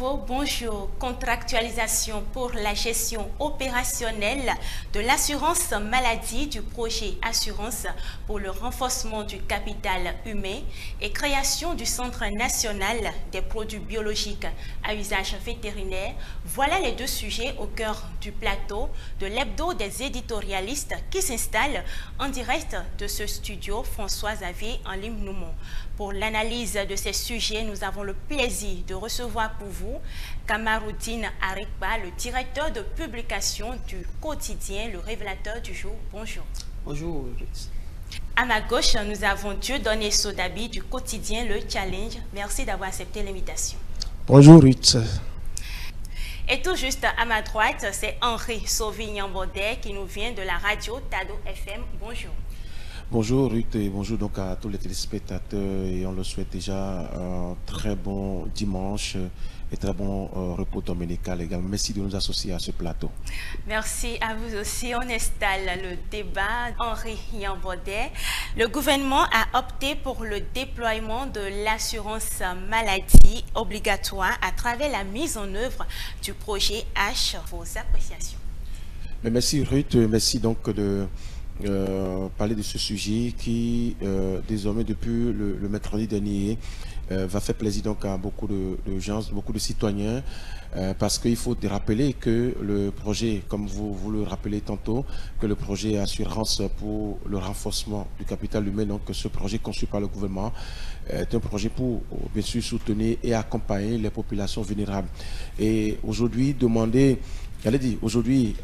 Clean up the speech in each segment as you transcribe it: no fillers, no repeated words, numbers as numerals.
nouveau bonjour. Contractualisation pour la gestion opérationnelle de l'assurance maladie du projet Assurance pour le renforcement du capital humain et création du Centre national des produits biologiques à usage vétérinaire. Voilà les deux sujets au cœur du plateau de l'hebdo des éditorialistes qui s'installe en direct de ce studio François-Xavier en Limnoumont. Pour l'analyse de ces sujets, nous avons le plaisir de recevoir pour vous Kamaroudine Arikba, le directeur de publication du quotidien Le Révélateur du jour. Bonjour. Bonjour. À ma gauche, nous avons Dieudonné Sodabi du quotidien Le Challenge. Merci d'avoir accepté l'invitation. Bonjour Ruth. Et tout juste à ma droite, c'est Henri Sauvignon-Baudet qui nous vient de la radio Tado FM. Bonjour. Bonjour Ruth et bonjour donc à tous les téléspectateurs et on le souhaite déjà un très bon dimanche et très bon repos dominical également. Merci de nous associer à ce plateau. Merci à vous aussi. On installe le débat. Henri Yambaudet, le gouvernement a opté pour le déploiement de l'assurance maladie obligatoire à travers la mise en œuvre du projet H. Vos appréciations. Mais merci Ruth, merci donc de parler de ce sujet qui désormais depuis le mercredi dernier va faire plaisir donc à beaucoup de gens, beaucoup de citoyens parce qu'il faut rappeler que le projet, comme vous le rappelez tantôt, que le projet Assurance pour le renforcement du capital humain, donc ce projet conçu par le gouvernement est un projet pour bien sûr soutenir et accompagner les populations vulnérables. Et aujourd'hui, j'allais dire aujourd'hui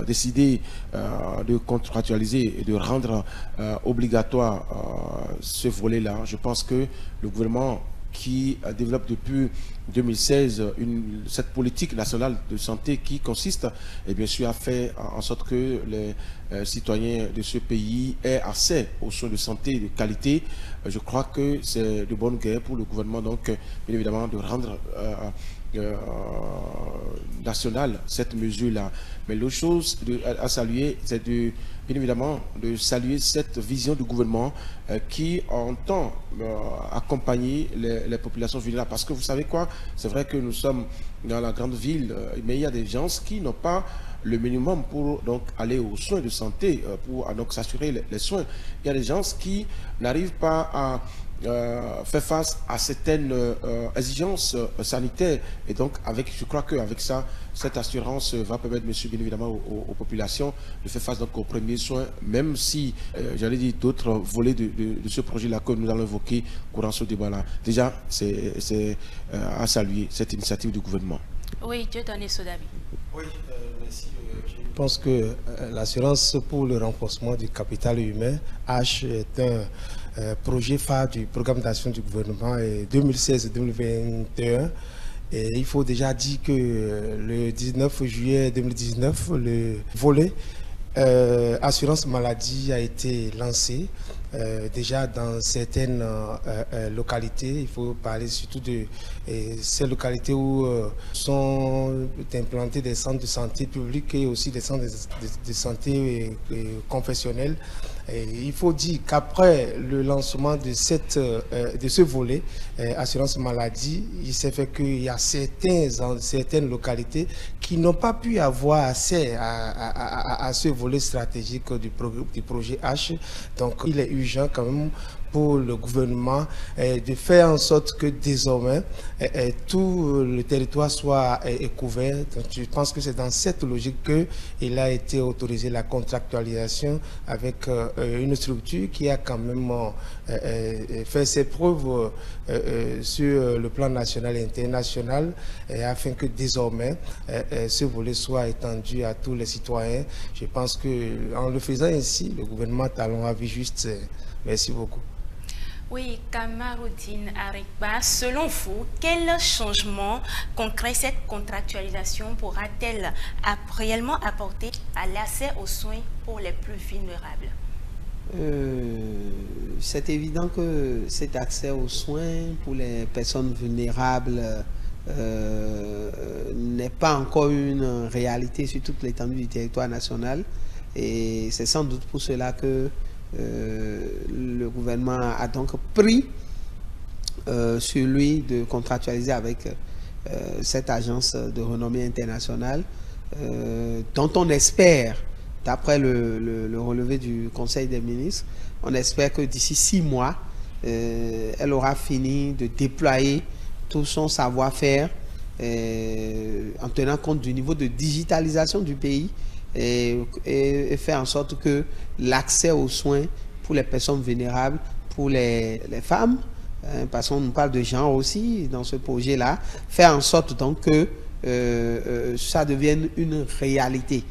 décider de contractualiser et de rendre obligatoire ce volet-là, je pense que le gouvernement qui développe depuis 2016 cette politique nationale de santé qui consiste et bien sûr à faire en sorte que les citoyens de ce pays aient accès aux soins de santé de qualité. Je crois que c'est de bonne guerre pour le gouvernement donc bien évidemment de rendre nationale cette mesure-là. Mais l'autre chose à saluer, c'est bien évidemment de saluer cette vision du gouvernement qui entend accompagner les populations vulnérables. Parce que vous savez quoi, c'est vrai que nous sommes dans la grande ville, mais il y a des gens qui n'ont pas le minimum pour donc aller aux soins de santé, pour donc s'assurer les soins. Il y a des gens qui n'arrivent pas à faire face à certaines exigences sanitaires et donc je crois qu'avec ça, cette assurance va permettre bien évidemment aux populations de faire face donc aux premiers soins, même si j'allais dire d'autres volets de ce projet-là que nous allons évoquer courant ce débat-là. Déjà, c'est à saluer cette initiative du gouvernement. Oui, Dieudonné Sodabi. Oui, merci. Je pense que l'assurance pour le renforcement du capital humain, H, est un projet phare du programme d'action du gouvernement 2016-2021. Et il faut déjà dire que le 19 juillet 2019, le volet assurance maladie a été lancé. Déjà dans certaines localités, il faut parler surtout de ces localités où sont implantés des centres de santé publics et aussi des centres de santé confessionnels. Et il faut dire qu'après le lancement de ce volet assurance maladie, il s'est fait qu'il y a certaines localités qui n'ont pas pu avoir accès à ce volet stratégique du projet H. Donc il est urgent quand même pour le gouvernement de faire en sorte que désormais tout le territoire soit couvert. Donc, je pense que c'est dans cette logique qu'il a été autorisé la contractualisation avec une structure qui a quand même fait ses preuves sur le plan national et international afin que désormais ce volet soit étendu à tous les citoyens. Je pense qu'en le faisant ainsi, le gouvernement talon avis juste. Merci beaucoup. Oui, Kamaroudine Arikba, selon vous, quel changement concret cette contractualisation pourra-t-elle réellement apporter à l'accès aux soins pour les plus vulnérables? C'est évident que cet accès aux soins pour les personnes vulnérables n'est pas encore une réalité sur toute l'étendue du territoire national. Et c'est sans doute pour cela que le gouvernement a donc pris sur lui de contractualiser avec cette agence de renommée internationale, dont on espère, d'après le relevé du Conseil des ministres, on espère que d'ici 6 mois, elle aura fini de déployer tout son savoir-faire en tenant compte du niveau de digitalisation du pays et faire en sorte que l'accès aux soins pour les personnes vulnérables, pour les femmes, parce qu'on nous parle de genre aussi dans ce projet-là, faire en sorte donc que ça devienne une réalité.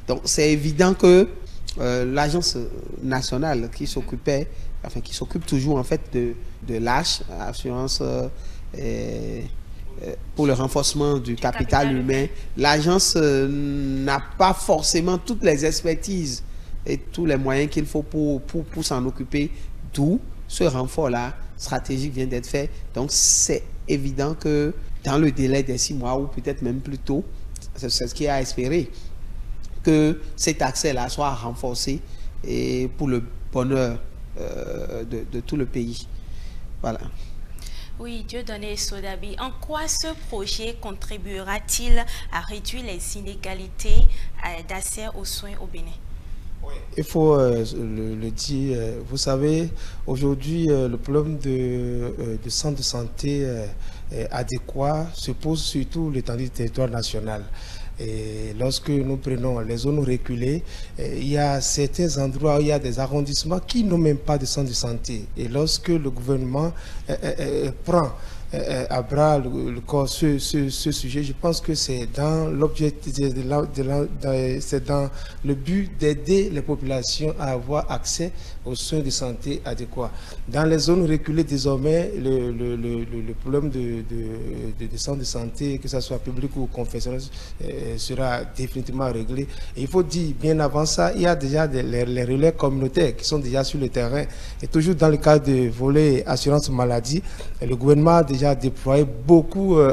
Donc c'est évident que l'agence nationale qui s'occupait, enfin qui s'occupe toujours en fait de l'ASH, assurance pour le renforcement du capital humain, l'agence n'a pas forcément toutes les expertises et tous les moyens qu'il faut pour s'en occuper, d'où ce renfort-là stratégique vient d'être fait. Donc c'est évident que dans le délai des 6 mois ou peut-être même plus tôt, c'est ce qui est à espérer, que cet accès-là soit renforcé et pour le bonheur de tout le pays. Voilà. Oui, Dieudonné Sodabi, en quoi ce projet contribuera-t-il à réduire les inégalités d'accès aux soins au Bénin? Il faut le dire, vous savez, aujourd'hui, le problème de centre de santé adéquat se pose surtout l'étendue du territoire national. Et lorsque nous prenons les zones reculées, il y a certains endroits où il y a des arrondissements qui n'ont même pas de centre de santé. Et lorsque le gouvernement prend à bras le corps ce sujet, je pense que c'est dans l'objectif, c'est dans le but d'aider les populations à avoir accès aux soins de santé adéquats. Dans les zones reculées, désormais, le problème de centres de santé, que ce soit public ou confessionnel, sera définitivement réglé. Et il faut dire, bien avant ça, il y a déjà les relais communautaires qui sont déjà sur le terrain. Et toujours dans le cadre de volet assurance maladie, le gouvernement a déjà déployé beaucoup de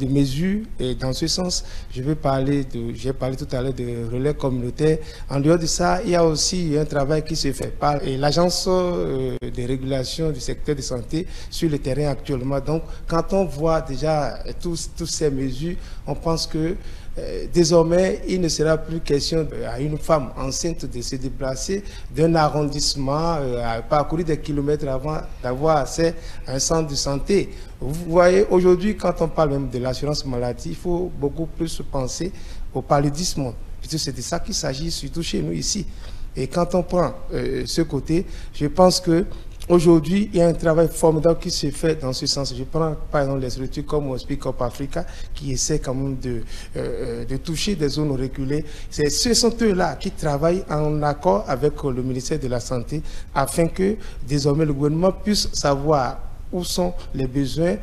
mesures. Et dans ce sens, j'ai parlé tout à l'heure de relais communautaires. En dehors de ça, il y a aussi un travail qui se fait par l'agence de régulation du secteur de santé sur le terrain actuellement. Donc, quand on voit déjà toutes ces mesures, on pense que désormais, il ne sera plus question à une femme enceinte de se déplacer d'un arrondissement, à parcourir des kilomètres avant d'avoir accès à un centre de santé. Vous voyez, aujourd'hui, quand on parle même de l'assurance maladie, il faut beaucoup plus penser au paludisme, puisque c'est de ça qu'il s'agit, surtout chez nous ici. Et quand on prend ce côté, je pense que aujourd'hui, il y a un travail formidable qui se fait dans ce sens. Je prends par exemple les structures comme Speak Up Africa qui essaient quand même de toucher des zones reculées. Ce sont eux-là qui travaillent en accord avec le ministère de la Santé afin que désormais le gouvernement puisse savoir où sont les besoins,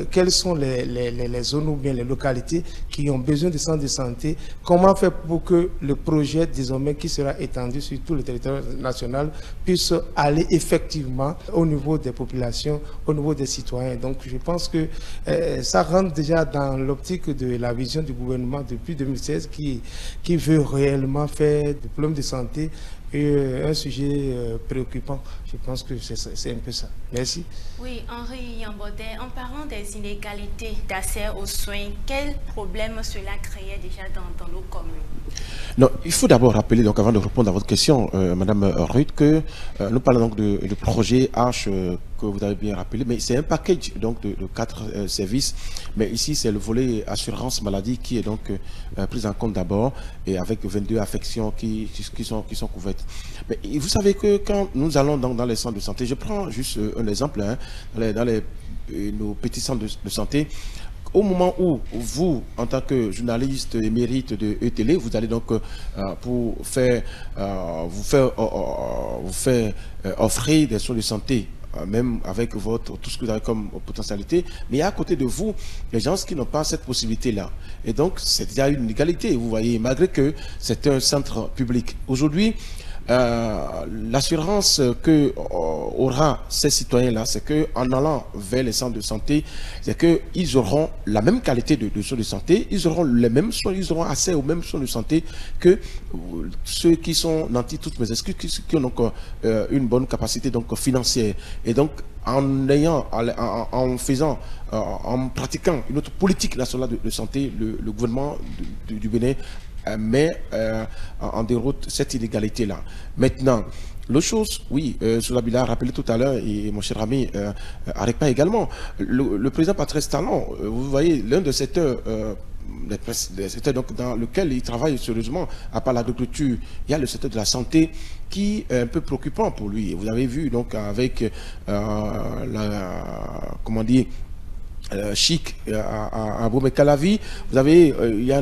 quelles sont les zones ou bien les localités qui ont besoin de centres de santé, comment faire pour que le projet désormais qui sera étendu sur tout le territoire national puisse aller effectivement au niveau des populations, au niveau des citoyens. Donc je pense que ça rentre déjà dans l'optique de la vision du gouvernement depuis 2016 qui veut réellement faire du problème de santé un sujet préoccupant. Je pense que c'est un peu ça. Merci. Oui, Henri Yambaudet, en parlant des inégalités d'accès aux soins, quels problèmes cela créait déjà dans nos communes? Non, il faut d'abord rappeler, donc avant de répondre à votre question, Madame Ruth, que nous parlons donc de projet H que vous avez bien rappelé, mais c'est un package donc de 4 services. Mais ici, c'est le volet assurance maladie qui est donc pris en compte d'abord, et avec 22 affections qui sont couvertes. Mais vous savez que quand nous allons dans les centres de santé, je prends juste un exemple, hein, dans nos petits centres de santé, au moment où vous, en tant que journaliste émérite de ETélé, vous allez donc pour vous faire offrir des soins de santé, même avec tout ce que vous avez comme potentialité, mais il y a à côté de vous les gens qui n'ont pas cette possibilité-là. Et donc, c'est déjà une inégalité, vous voyez, malgré que c'est un centre public. Aujourd'hui, l'assurance que aura ces citoyens-là, c'est qu'en allant vers les centres de santé, c'est qu'ils auront la même qualité de soins de santé, ils auront les mêmes soins, ils auront accès aux mêmes soins de santé que ceux qui sont nantis toutes mes excuses, qui ont donc une bonne capacité donc financière. Et donc, en pratiquant une autre politique nationale de santé, le gouvernement du Bénin en déroute cette inégalité-là. Maintenant, l'autre chose, oui, Soulabila a rappelé tout à l'heure, et mon cher ami Arekpa également, le président Patrice Talon, vous voyez, l'un des secteurs donc, dans lequel il travaille sérieusement, à part l'agriculture, il y a le secteur de la santé qui est un peu préoccupant pour lui. Et vous avez vu donc avec comment dire, chic à Boumé-Calavi, vous avez il y a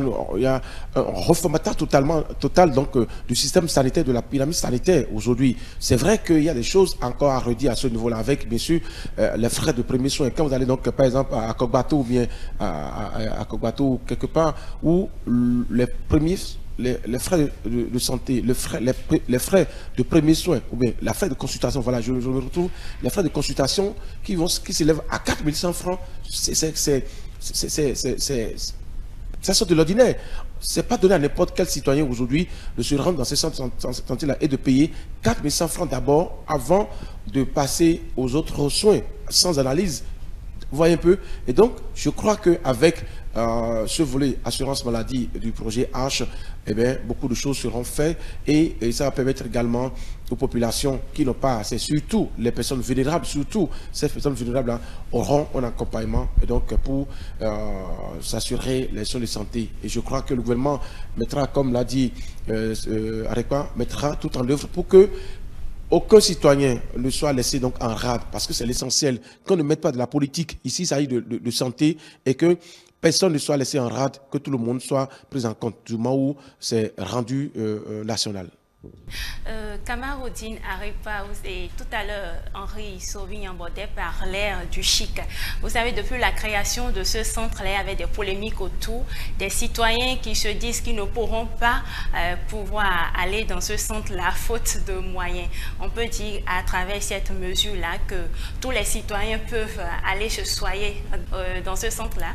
un reformatage total donc du système sanitaire, de la pyramide sanitaire aujourd'hui. C'est vrai qu'il y a des choses encore à redire à ce niveau-là, avec bien sûr les frais de premiers soins. Quand vous allez donc par exemple à Kogbato ou bien à Kogbato quelque part où les frais de santé, les frais de premiers soins, ou bien les frais de consultation, voilà, je me retrouve, les frais de consultation qui s'élèvent à 4100 francs, ça sort de l'ordinaire. C'est pas donné à n'importe quel citoyen aujourd'hui de se rendre dans ces centres de santé-là et de payer 4100 francs d'abord avant de passer aux autres soins, sans analyse. Vous voyez un peu. Et donc, je crois qu'avec ce volet assurance maladie du projet H, eh bien, beaucoup de choses seront faites et ça va permettre également aux populations qui n'ont pas assez, surtout les personnes vulnérables, surtout ces personnes vulnérables auront un accompagnement et donc pour s'assurer les soins de santé. Et je crois que le gouvernement mettra, comme l'a dit Arekpa, mettra tout en œuvre pour que aucun citoyen ne soit laissé donc en rade, parce que c'est l'essentiel. Qu'on ne mette pas de la politique, ici ça y est de santé, et que personne ne soit laissé en rade, que tout le monde soit pris en compte du moment où c'est rendu national. Kamaroudine Arekpa et tout à l'heure Henri Sauvignon-Bordet parlait du chic. Vous savez, depuis la création de ce centre-là, il y avait des polémiques autour des citoyens qui se disent qu'ils ne pourront pas pouvoir aller dans ce centre-là faute de moyens. On peut dire à travers cette mesure-là que tous les citoyens peuvent aller se soigner dans ce centre-là.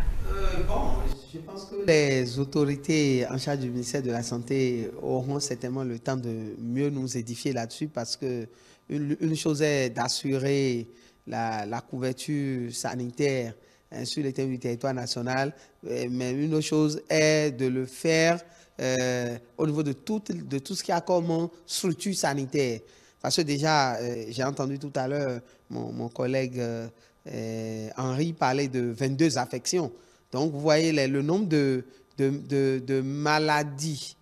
Bon, je pense que les autorités en charge du ministère de la Santé auront certainement le temps de mieux nous édifier là-dessus, parce que une chose est d'assurer la couverture sanitaire sur le territoire national, mais une autre chose est de le faire au niveau de tout ce qui a comme structure sanitaire. Parce que déjà, j'ai entendu tout à l'heure mon collègue Henri parler de 22 affections. Donc, vous voyez le nombre de maladies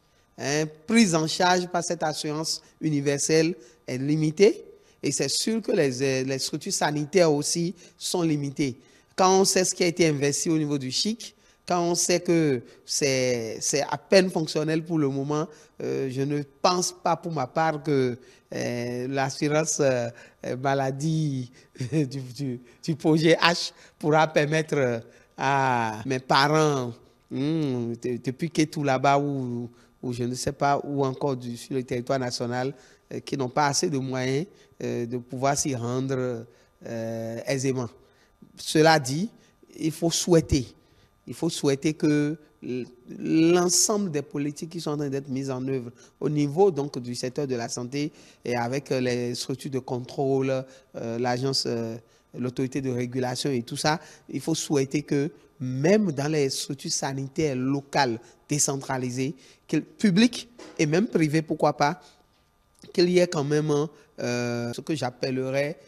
prises en charge par cette assurance universelle est limité. Et c'est sûr que les structures sanitaires aussi sont limitées. Quand on sait ce qui a été investi au niveau du chic, quand on sait que c'est à peine fonctionnel pour le moment, je ne pense pas pour ma part que l'assurance maladie du projet H pourra permettre à mes parents depuis que tout là-bas ou je ne sais pas, ou encore sur le territoire national, qui n'ont pas assez de moyens de pouvoir s'y rendre aisément. Cela dit, il faut souhaiter que l'ensemble des politiques qui sont en train d'être mises en œuvre au niveau donc du secteur de la santé et avec les structures de contrôle, l'agence, l'autorité de régulation et tout ça, il faut souhaiter que même dans les structures sanitaires locales décentralisées, publiques et même privées, pourquoi pas, qu'il y ait quand même ce que j'appellerais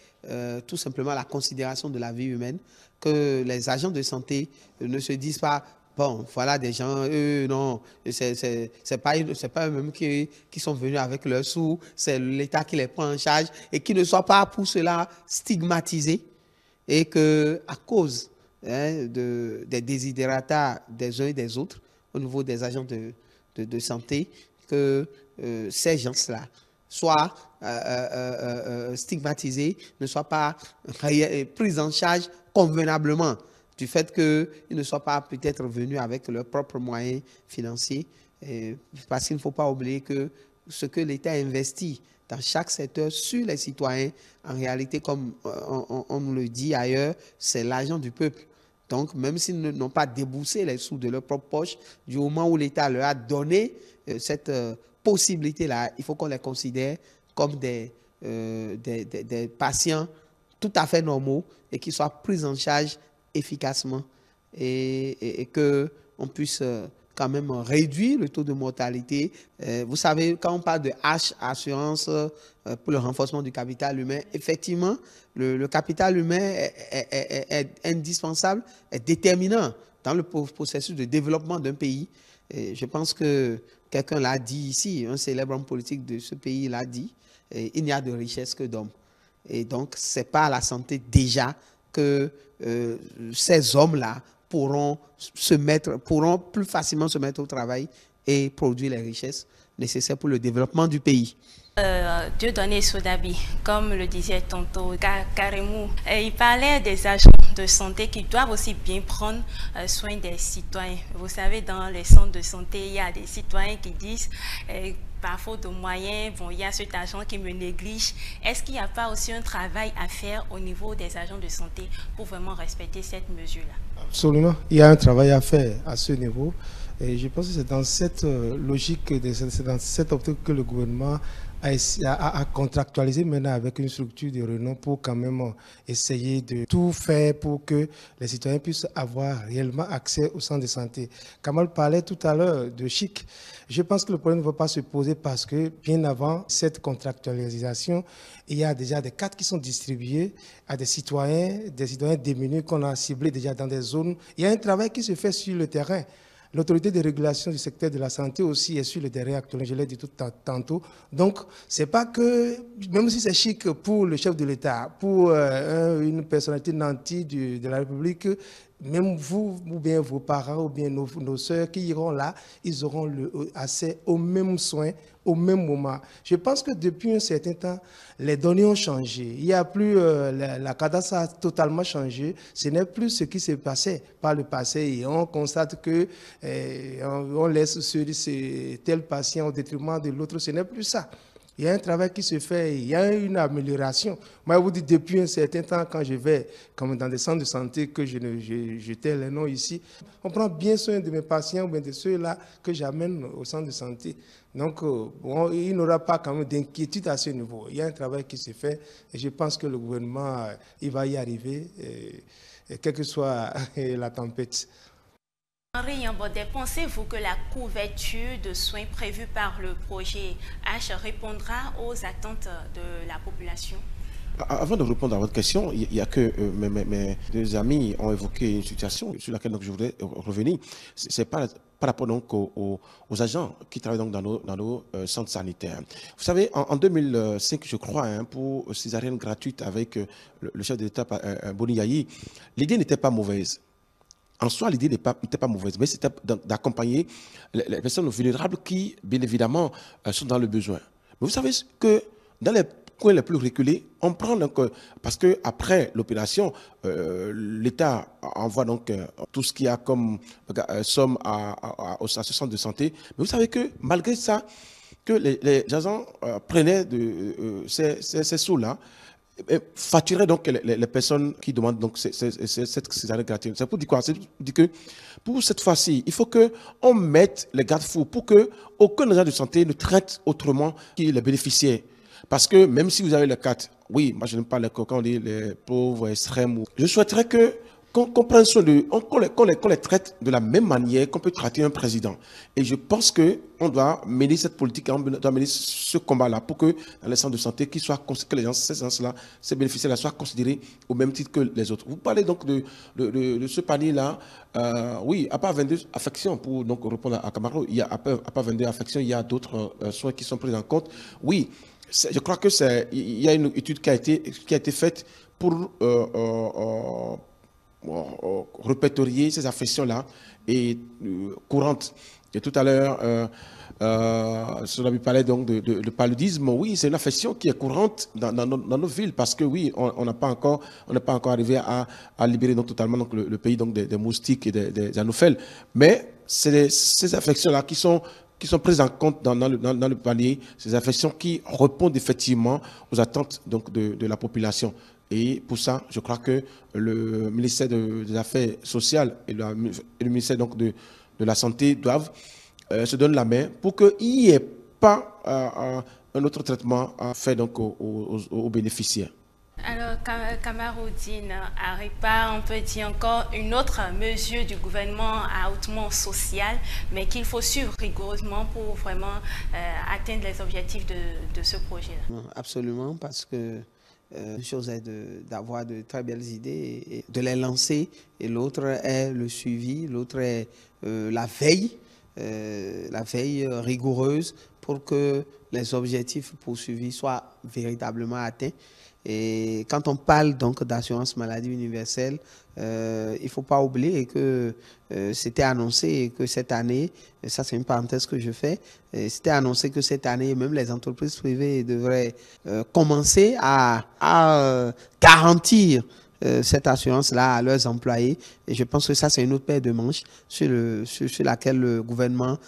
tout simplement la considération de la vie humaine, que les agents de santé ne se disent pas bon, voilà des gens, eux, non, c'est pas eux-mêmes qui sont venus avec leurs sous, c'est l'État qui les prend en charge, et qui ne soient pas pour cela stigmatisés, et que à cause des desiderata des uns et des autres, au niveau des agents de santé, que ces gens-là soient stigmatisés, ne soient pas pris en charge convenablement, du fait qu'ils ne soient pas peut-être venus avec leurs propres moyens financiers, parce qu'il ne faut pas oublier que ce que l'État investit dans chaque secteur sur les citoyens, en réalité, comme on nous le dit ailleurs, c'est l'argent du peuple. Donc, même s'ils n'ont pas déboursé les sous de leur propre poche, du moment où l'État leur a donné cette possibilité-là, il faut qu'on les considère comme des patients tout à fait normaux et qui soient pris en charge efficacement et qu'on puisse quand même réduire le taux de mortalité. Vous savez, quand on parle de H, assurance pour le renforcement du capital humain, effectivement, le capital humain est indispensable, est déterminant dans le processus de développement d'un pays. Et je pense que quelqu'un l'a dit ici, un célèbre homme politique de ce pays l'a dit, il n'y a de richesse que d'hommes. Et donc, ce n'est pas à la santé déjà que ces hommes-là pourront plus facilement se mettre au travail et produire les richesses nécessaires pour le développement du pays. Dieudonné Sodabi, comme le disait tantôt Karemou, il parlait des agents de santé qui doivent aussi bien prendre soin des citoyens. Vous savez, dans les centres de santé, il y a des citoyens qui disent par faute de moyens, bon, il y a cet agent qui me néglige. Est-ce qu'il n'y a pas aussi un travail à faire au niveau des agents de santé pour vraiment respecter cette mesure-là? Absolument, il y a un travail à faire à ce niveau. Et je pense que c'est dans cette logique, c'est dans cette optique que le gouvernement a contractualisé maintenant avec une structure de renom pour quand même essayer de tout faire pour que les citoyens puissent avoir réellement accès aux centres de santé. Kamal parlait tout à l'heure de chic. Je pense que le problème ne va pas se poser parce que bien avant cette contractualisation, il y a déjà des cartes qui sont distribuées à des citoyens démunis qu'on a ciblés déjà dans des zones. Il y a un travail qui se fait sur le terrain. L'autorité de régulation du secteur de la santé aussi est sur le terrain actuellement, je l'ai dit tout tantôt. Donc, ce n'est pas que, même si c'est chic pour le chef de l'État, pour une personnalité nantie de la République, même vous, ou bien vos parents, ou bien nos soeurs qui iront là, ils auront accès aux mêmes soins, au même moment. Je pense que depuis un certain temps, les données ont changé. Il n'y a plus, la cadence a totalement changé. Ce n'est plus ce qui s'est passé par le passé. Et on constate que on laisse tel patient au détriment de l'autre. Ce n'est plus ça. Il y a un travail qui se fait, il y a une amélioration. Moi, je vous dis, depuis un certain temps, quand je vais comme dans des centres de santé, que je tais les noms ici, on prend bien soin de mes patients ou bien de ceux-là que j'amène au centre de santé. Donc, bon, il n'aura pas quand même d'inquiétude à ce niveau. Il y a un travail qui se fait et je pense que le gouvernement, il va y arriver, quelle que soit la tempête. Henri Yambodé, pensez-vous que la couverture de soins prévue par le projet H répondra aux attentes de la population? Avant de répondre à votre question, il y a que mes deux amis ont évoqué une situation sur laquelle donc, je voudrais revenir. C'est par rapport donc aux agents qui travaillent donc dans nos centres sanitaires. Vous savez, en 2005, je crois, pour césarienne gratuite avec le chef de l'État, Boni Yayi, l'idée n'était pas mauvaise. En soi, l'idée n'était pas mauvaise, mais c'était d'accompagner les personnes vulnérables qui, bien évidemment, sont dans le besoin. Mais vous savez que dans les coins les plus reculés, on prend donc, parce qu'après l'opération, l'État envoie donc tout ce qu'il y a comme somme à ce centre de santé. Mais vous savez que malgré ça, que les agents prenaient ces sous-là, facturer donc les personnes qui demandent donc cette césarienne gratuite. C'est pour dire quoi? C'est pour dire que pour cette fois-ci, il faut qu'on mette les garde-fous pour que aucun agent de santé ne traite autrement que les bénéficiaires. Parce que même si vous avez les cartes, oui, moi je n'aime pas quand on dit les pauvres extrêmes. Je souhaiterais qu'on prenne soin qu'on les traite de la même manière qu'on peut traiter un président. Et je pense qu'on doit mener cette politique, on doit mener ce combat-là pour que dans les centres de santé, que les gens, ces bénéficiaires-là soient considérés au même titre que les autres. Vous parlez donc de ce panier-là. Oui, à part 22 affections, pour donc répondre à Camaro, à part 22 affections, il y a d'autres soins qui sont pris en compte. Oui, je crois il y a une étude qui a été faite pour répertorier ces affections-là et courantes. Et tout à l'heure, Sodabi parlait donc de paludisme. Oui, c'est une affection qui est courante dans nos villes parce que oui, on n'a pas encore arrivé à libérer donc, totalement donc, le pays donc, des moustiques et des anophèles. Mais c'est ces affections-là qui sont qui sont prises en compte dans le panier, ces affections qui répondent effectivement aux attentes donc, de la population. Et pour ça, je crois que le ministère des Affaires sociales et le ministère donc, de la Santé doivent se donner la main pour qu'il n'y ait pas un autre traitement fait donc, aux bénéficiaires. Alors, Kamaroudine Aripa, on peut dire encore une autre mesure du gouvernement à hautement social, mais qu'il faut suivre rigoureusement pour vraiment atteindre les objectifs de ce projet-là. Absolument, parce que une chose est d'avoir de très belles idées et de les lancer, et l'autre est le suivi, l'autre est la veille rigoureuse pour que les objectifs poursuivis soient véritablement atteints. Et quand on parle donc d'assurance maladie universelle, il ne faut pas oublier que c'était annoncé et que cette année, et ça c'est une parenthèse que je fais, c'était annoncé que cette année, même les entreprises privées devraient commencer à garantir cette assurance-là à leurs employés. Et je pense que ça c'est une autre paire de manches sur laquelle le gouvernement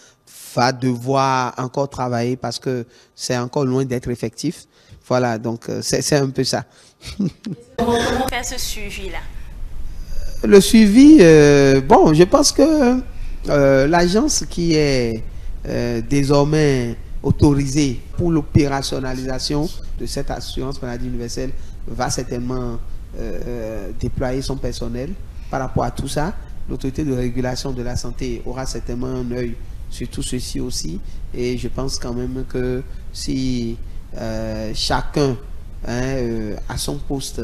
va devoir encore travailler parce que c'est encore loin d'être effectif. Voilà, donc c'est un peu ça. Comment faire ce suivi-là? Le suivi, bon, je pense que l'agence qui est désormais autorisée pour l'opérationnalisation de cette assurance maladie universelle va certainement déployer son personnel par rapport à tout ça. L'autorité de régulation de la santé aura certainement un œil sur tout ceci aussi. Et je pense quand même que si chacun à son poste,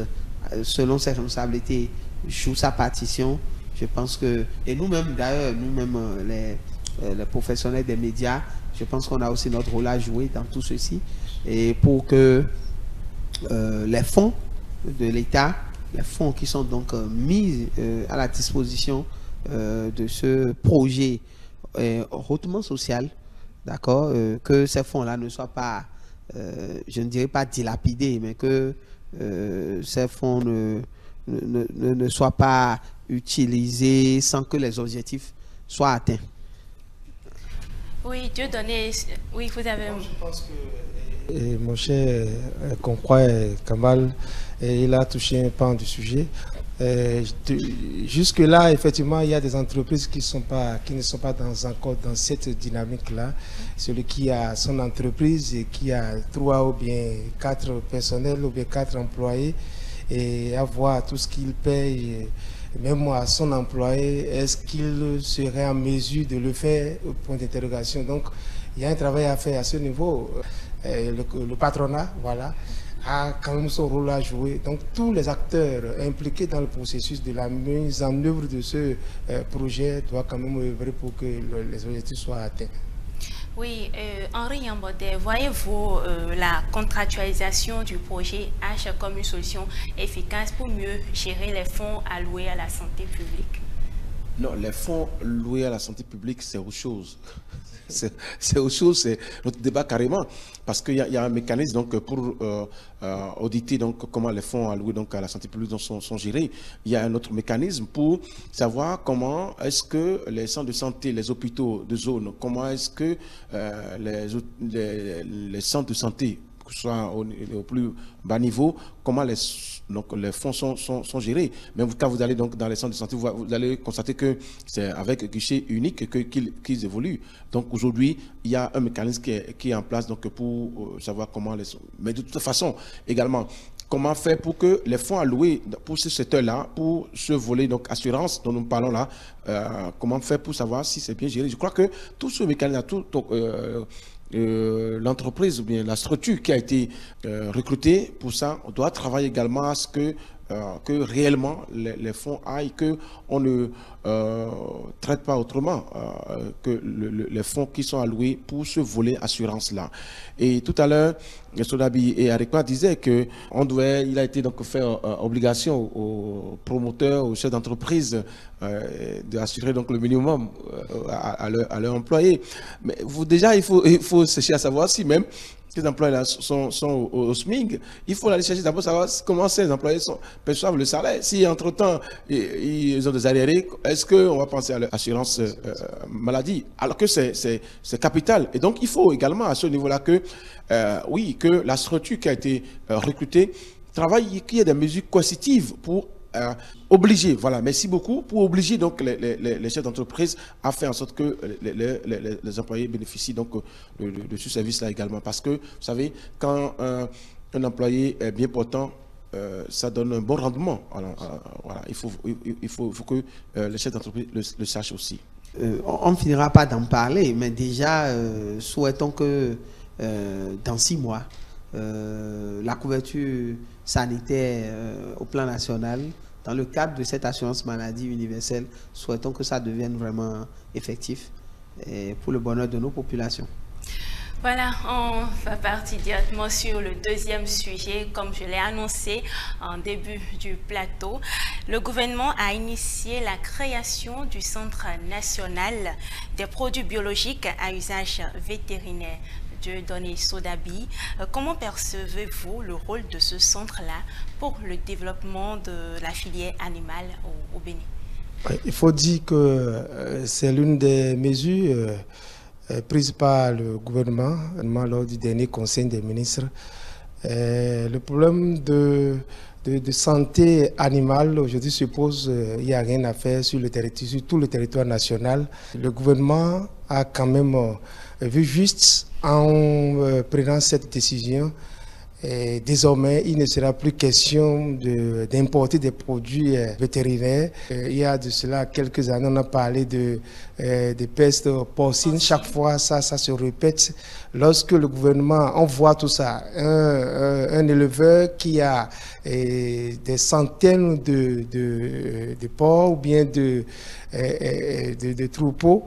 selon ses responsabilités, joue sa partition, je pense que, et nous-mêmes d'ailleurs, nous-mêmes les professionnels des médias, je pense qu'on a aussi notre rôle à jouer dans tout ceci, et pour que les fonds de l'État, les fonds qui sont donc mis à la disposition de ce projet hautement social, d'accord, que ces fonds-là ne soient pas je ne dirais pas dilapidés, mais que ces fonds ne soient pas utilisés sans que les objectifs soient atteints. Oui, Dieu donné, oui, vous avez... Je pense que mon cher confrère Kamal, il a touché un pan du sujet. Jusque-là, effectivement, il y a des entreprises qui ne sont pas encore dans cette dynamique-là. Celui qui a son entreprise et qui a 3 ou bien 4 personnels ou bien 4 employés et avoir tout ce qu'il paye, même à son employé, est-ce qu'il serait en mesure de le faire? Point d'interrogation. Donc, il y a un travail à faire à ce niveau. Le patronat, voilà, a quand même son rôle à jouer. Donc tous les acteurs impliqués dans le processus de la mise en œuvre de ce projet doivent quand même œuvrer pour que les objectifs soient atteints. Oui, Henri Yambodé, voyez-vous la contractualisation du projet H comme une solution efficace pour mieux gérer les fonds alloués à la santé publique? Non, les fonds loués à la santé publique, c'est autre chose. C'est autre chose, c'est notre débat carrément, parce qu'il y a un mécanisme donc, pour auditer donc, comment les fonds alloués donc, à la santé publique sont gérés. Il y a un autre mécanisme pour savoir comment est-ce que les centres de santé, les hôpitaux de zone, comment est-ce que les centres de santé, que ce soit au plus bas niveau, comment les fonds sont gérés. Même quand vous allez donc dans les centres de santé, vous allez constater que c'est avec guichet unique qu'ils évoluent. Donc aujourd'hui, il y a un mécanisme qui est en place donc, pour savoir comment Mais de toute façon, également, comment faire pour que les fonds alloués pour ce secteur-là, pour ce volet donc assurance dont nous parlons là, comment faire pour savoir si c'est bien géré. Je crois que tout ce mécanisme, l'entreprise ou bien la structure qui a été recrutée pour ça, on doit travailler également à ce que réellement les fonds aillent, qu'on ne traite pas autrement que les fonds qui sont alloués pour ce volet assurance-là. Et tout à l'heure, Sodabi et Arikwa disaient qu'il a été donc fait obligation aux promoteurs, aux chefs d'entreprise d'assurer donc le minimum à leurs employés. Mais déjà, il faut chercher à savoir si même ces employés-là sont au SMIC, il faut aller chercher d'abord savoir comment ces employés perçoivent le salaire. Si entre-temps, ils ont des arriérés, est-ce qu'on va penser à l'assurance maladie? Alors que c'est capital. Et donc, il faut également à ce niveau-là que, oui, que la structure qui a été recrutée travaille, qu'il y ait des mesures coercitives pour obliger, voilà, merci beaucoup, pour obliger donc les chefs d'entreprise à faire en sorte que les employés bénéficient donc de ce service-là également. Parce que, vous savez, quand un employé est bien portant, ça donne un bon rendement. Alors, voilà, il faut que les chefs d'entreprise le sachent aussi. On ne finira pas d'en parler, mais déjà, souhaitons que dans 6 mois, la couverture sanitaire au plan national, dans le cadre de cette assurance maladie universelle, souhaitons que ça devienne vraiment effectif pour le bonheur de nos populations. Voilà, on va partir directement sur le deuxième sujet. Comme je l'ai annoncé en début du plateau, le gouvernement a initié la création du Centre national des produits biologiques à usage vétérinaire. Dieudonné Sodabi, comment percevez-vous le rôle de ce centre-là pour le développement de la filière animale au Bénin? Il faut dire que c'est l'une des mesures prises par le gouvernement lors du dernier conseil des ministres. Le problème de santé animale aujourd'hui se pose, il n'y a rien à faire sur tout le territoire national. Le gouvernement a quand même vu juste en prenant cette décision. Et désormais, il ne sera plus question d'importer des produits vétérinaires. Il y a de cela quelques années, on a parlé de peste porcine. Chaque fois, ça se répète. Lorsque le gouvernement envoie tout ça, un éleveur qui a des centaines de porcs ou bien de troupeaux,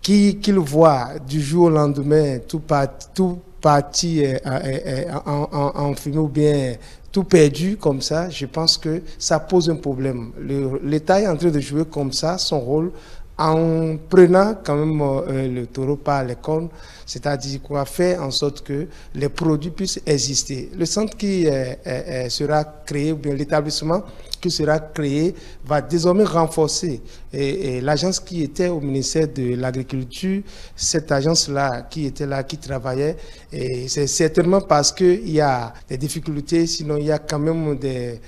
qui le voit du jour au lendemain, tout parti en fumée ou bien tout perdu comme ça, je pense que ça pose un problème. L'État est en train de jouer comme ça son rôle en prenant quand même le taureau par les cornes, c'est-à-dire qu'on va faire en sorte que les produits puissent exister. Le centre qui sera créé, ou bien l'établissement qui sera créé, va désormais renforcer et l'agence qui était au ministère de l'Agriculture, cette agence-là qui était là, qui travaillait, et c'est certainement parce qu'il y a des difficultés, sinon il y a quand même des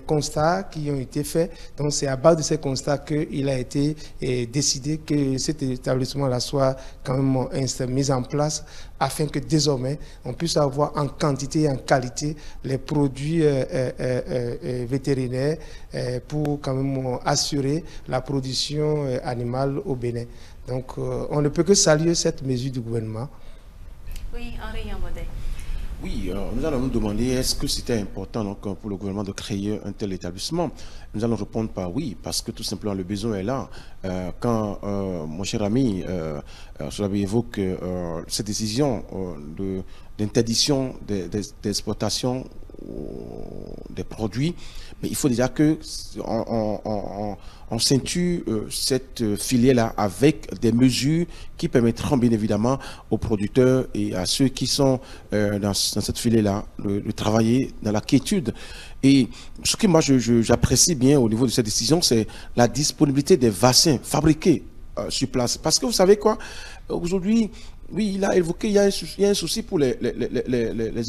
constats qui ont été faits. Donc c'est à base de ces constats qu'il a été décidé que cet établissement-là soit quand même mis en place afin que désormais on puisse avoir en quantité et en qualité les produits vétérinaires pour quand même assurer la production animale au Bénin. Donc on ne peut que saluer cette mesure du gouvernement. Oui, Henri Yambodé. Oui, nous allons nous demander est-ce que c'était important donc, pour le gouvernement de créer un tel établissement. Nous allons répondre par oui, parce que tout simplement le besoin est là. Quand mon cher ami évoque cette décision d'interdiction d'exportation des produits, mais il faut déjà que on ceinture cette filière-là avec des mesures qui permettront bien évidemment aux producteurs et à ceux qui sont dans cette filière-là de travailler dans la quiétude. Et ce que moi j'apprécie bien au niveau de cette décision, c'est la disponibilité des vaccins fabriqués sur place. Parce que vous savez quoi, aujourd'hui, oui, il a évoqué, il y a un souci pour les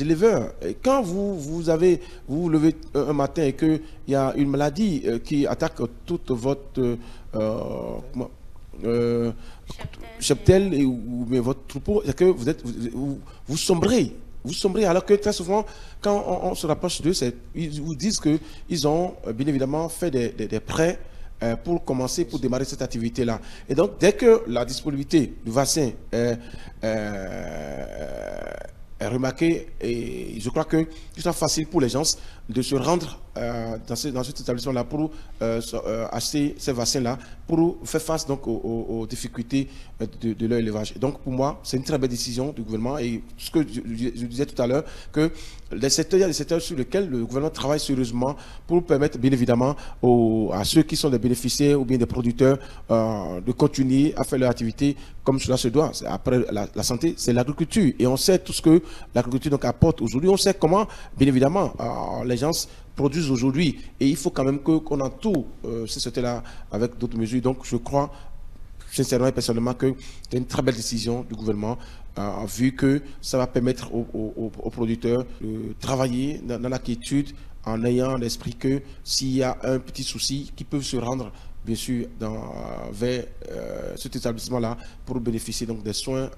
éleveurs. Et quand vous vous levez un matin et qu'il y a une maladie qui attaque toute votre cheptel ou votre troupeau, c'est que vous sombrez. Vous sombrez, alors que très souvent, quand on se rapproche d'eux, ils vous disent qu'ils ont bien évidemment fait des prêts pour commencer, pour démarrer cette activité-là. Et donc, dès que la disponibilité du vaccin est remarquée, et je crois que ce sera facile pour les gens de se rendre dans cet établissement-là pour acheter ces vaccins-là, pour faire face donc aux difficultés de leur élevage. Et donc pour moi, c'est une très belle décision du gouvernement. Et ce que je disais tout à l'heure, que il y a des secteurs sur lesquels le gouvernement travaille sérieusement pour permettre bien évidemment à ceux qui sont des bénéficiaires ou bien des producteurs de continuer à faire leur activité comme cela se doit. Après la santé, c'est l'agriculture. Et on sait tout ce que l'agriculture donc apporte aujourd'hui. On sait comment, bien évidemment, les gens produisent aujourd'hui. Et il faut quand même qu'on entoure ce secteur-là avec d'autres mesures. Donc je crois sincèrement et personnellement que c'est une très belle décision du gouvernement, vu que ça va permettre aux producteurs de travailler dans la quiétude en ayant l'esprit que s'il y a un petit souci, qu'ils peuvent se rendre bien sûr vers cet établissement-là pour bénéficier donc des soins,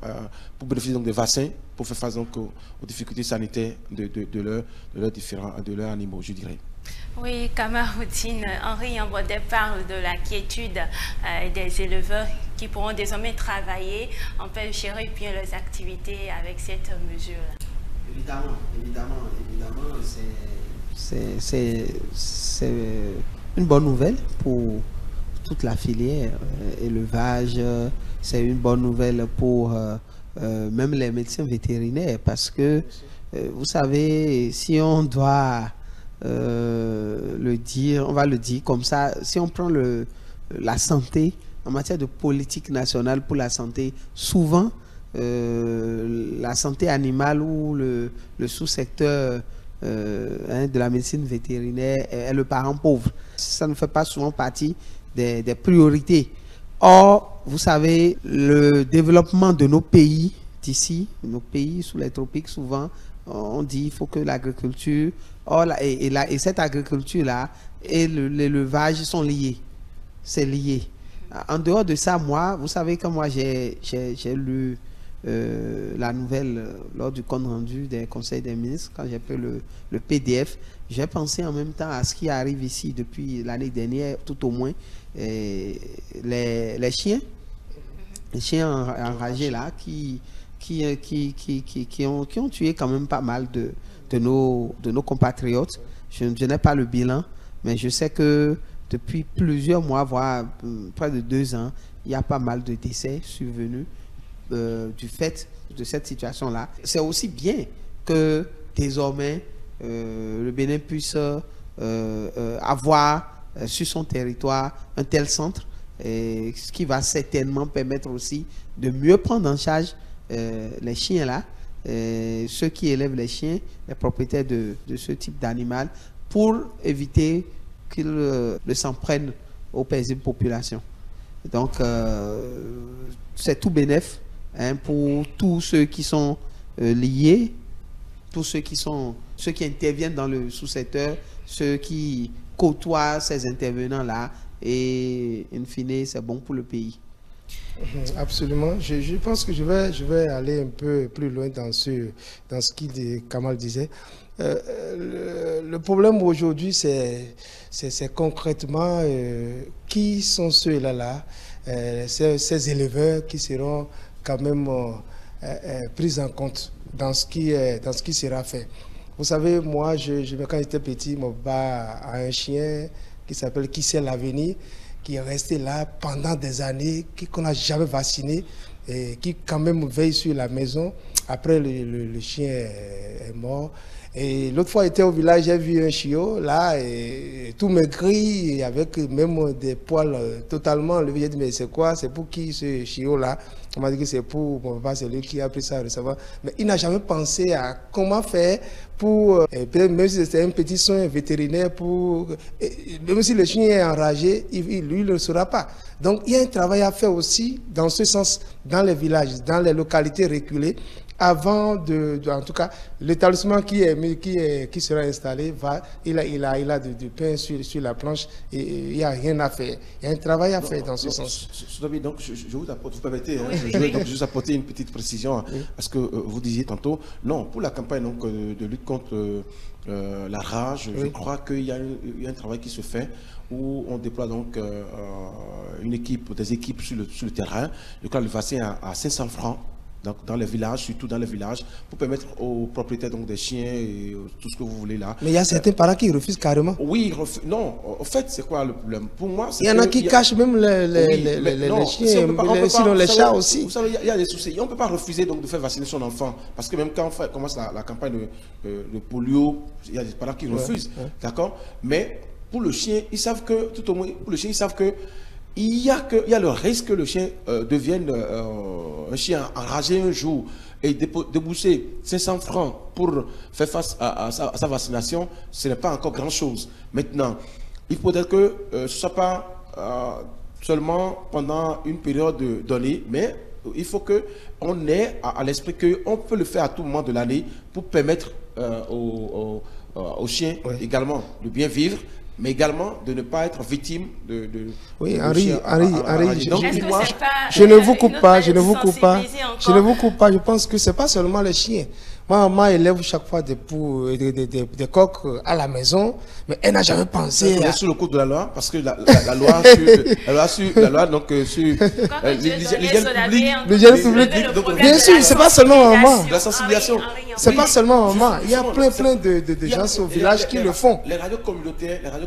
pour bénéficier donc des vaccins, pour faire face donc aux difficultés sanitaires de leurs animaux, je dirais. Oui, Kamaroudine, Henri Ambodé parle de la quiétude des éleveurs qui pourront désormais travailler, on peut gérer bien leurs activités avec cette mesure-là. Évidemment, c'est une bonne nouvelle pour toute la filière élevage, c'est une bonne nouvelle pour même les médecins vétérinaires parce que vous savez, si on doit le dire, on va le dire comme ça, si on prend la santé, en matière de politique nationale pour la santé, souvent la santé animale ou le sous-secteur de la médecine vétérinaire est le parent pauvre. Ça ne fait pas souvent partie des priorités. Or, vous savez, le développement de nos pays d'ici, nos pays sous les tropiques, souvent, on dit qu'il faut que l'agriculture, et cette agriculture-là et l'élevage sont liés. C'est lié. En dehors de ça, moi, vous savez que moi, j'ai lu la nouvelle lors du compte rendu des conseils des ministres, quand j'ai pris le PDF, j'ai pensé en même temps à ce qui arrive ici depuis l'année dernière, tout au moins, les chiens enragés là, qui ont tué quand même pas mal de nos compatriotes. Je n'ai pas le bilan, mais je sais que depuis plusieurs mois, voire près de 2 ans, il y a pas mal de décès survenus du fait de cette situation-là. C'est aussi bien que désormais le Bénin puisse avoir sur son territoire un tel centre, ce qui va certainement permettre aussi de mieux prendre en charge les chiens là, ceux qui élèvent les chiens, les propriétaires de ce type d'animal, pour éviter qu'ils ne s'en prennent aux paisibles populations. Donc c'est tout bénéf pour tous ceux qui sont liés, tous ceux qui interviennent dans le sous-secteur, ceux qui côtoient ces intervenants-là, et in fine, c'est bon pour le pays. Absolument. Je pense que je vais aller un peu plus loin dans ce Kamal disait. Le problème aujourd'hui, c'est concrètement qui sont ceux-là, ces éleveurs qui seront quand même pris en compte dans ce qui sera fait. Vous savez, moi, quand j'étais petit, mon papa a un chien qui s'appelle Qui sait l'avenir, qui est resté là pendant des années, qu'on n'a jamais vacciné, et qui quand même veille sur la maison. Après, le chien est mort. Et l'autre fois, j'étais au village, j'ai vu un chiot, là, et tout maigri, avec même des poils totalement levés. J'ai dit, mais c'est quoi? C'est pour qui ce chiot-là? On m'a dit que c'est pour mon papa, c'est lui qui a pris ça récemment. Mais il n'a jamais pensé à comment faire pour, même si c'était un petit soin vétérinaire, même si le chien est enragé, lui, il ne le saura pas. Donc, il y a un travail à faire aussi, dans ce sens, dans les villages, dans les localités reculées, avant en tout cas, l'établissement qui sera installé, il a du pain sur la planche et il n'y a rien à faire. Il y a un travail à faire dans ce sens. Donc, je vous apporte, vous permettez, je vais donc juste apporter une petite précision à ce que vous disiez tantôt. Non, pour la campagne donc, de lutte contre la rage, je crois qu'il y a un travail qui se fait où on déploie donc des équipes sur le terrain. Je crois que le vaccin à 500 francs. donc dans les villages, surtout dans les villages, pour permettre aux propriétaires donc, des chiens et tout ce que vous voulez là. Mais il y a certains parents qui refusent carrément. Oui, non, en fait, c'est quoi le problème? Pour moi, il y en a qui cachent même les chiens, sinon les chats aussi. Vous savez, il y a des soucis. On ne peut pas refuser donc, de faire vacciner son enfant, parce que même quand on commence la campagne de polio, il y a des parents qui refusent, d'accord? Mais pour le chien, ils savent que, tout au moins, pour le chien, ils savent que il y a le risque que le chien devienne un chien enragé un jour et débourser 500 francs pour faire face à sa vaccination, ce n'est pas encore grand-chose. Maintenant, il faudrait que ce ne soit pas seulement pendant une période donnée, mais il faut qu'on ait à l'esprit qu'on peut le faire à tout moment de l'année pour permettre aux chiens également de bien vivre, mais également de ne pas être victime de oui, Henri, je ne vous coupe pas, je ne pense que c'est pas seulement les chiens. Maman élève chaque fois des coqs à la maison, mais elle n'a jamais pensé à... sous le coup de la loi, parce que la loi donc sur l'hygiène publique, bien sûr, c'est pas seulement maman. La sensibilisation. C'est pas seulement maman. Il y a plein de gens au village qui le font. Les radios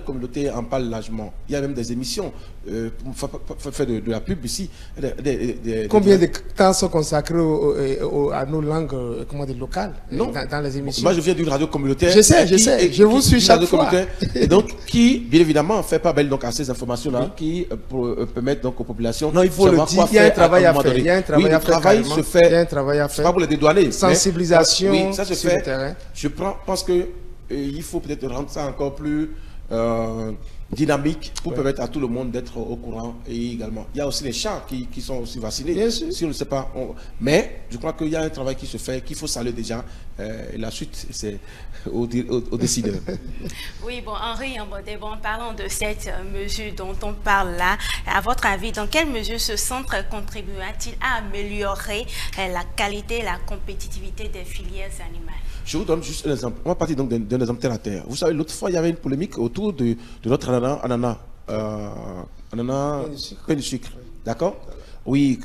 communautaires en parlent largement. Il y a même des émissions pour faire de la pub ici. Combien de temps sont consacrés à nos langues locales dans les émissions? Moi, je viens d'une radio communautaire. Je sais, je vous suis chaque fois. Et donc, qui, bien évidemment, fait pas belle donc, à ces informations-là, qui permettent donc aux populations. Non, il faut le dire, il y a un travail à faire. Il y a un travail à faire. Il y a un travail à faire. Pas pour les dédouaner. Sensibilisation. Oui, ça se fait. Je pense que il faut peut-être rendre ça encore plus dynamique pour permettre à tout le monde d'être au courant. Et également, il y a aussi les chats qui sont aussi vaccinés. Bien sûr. Si on ne sait pas, mais je crois qu'il y a un travail qui se fait, qu'il faut saluer déjà. Et la suite, c'est aux décideurs. Oui, bon, Henri, parlons de cette mesure dont on parle là. À votre avis, dans quelle mesure ce centre contribuera-t-il à améliorer la qualité et la compétitivité des filières animales? Je vous donne juste un exemple. On va partir donc d'un exemple terre à terre. Vous savez, l'autre fois, il y avait une polémique autour de notre ananas pain de sucre. D'accord? Oui,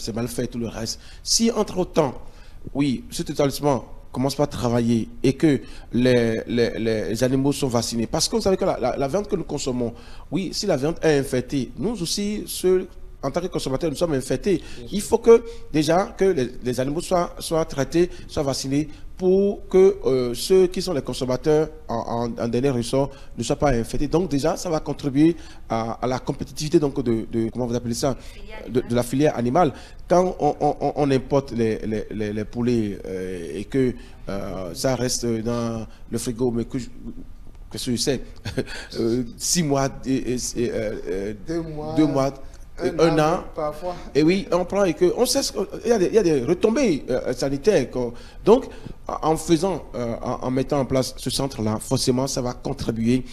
c'est mal fait, tout le reste. Si entre-temps, oui, cet établissement commence pas à travailler et que les animaux sont vaccinés, parce que vous savez que la viande que nous consommons, oui, si la viande est infectée, nous aussi, en tant que consommateurs, nous sommes infectés. Il faut que déjà que les animaux soient traités, soient vaccinés pour que ceux qui sont les consommateurs en dernier ressort ne soient pas infectés. Donc déjà, ça va contribuer à la compétitivité donc de comment vous appelez ça, de la filière animale. Quand on importe les poulets et que ça reste dans le frigo, mais que je sais, 6 mois, 2 mois, un an, parfois. Et oui, on prend et que on sait qu'il y a des retombées sanitaires. Donc, en mettant en place ce centre-là, forcément, ça va contribuer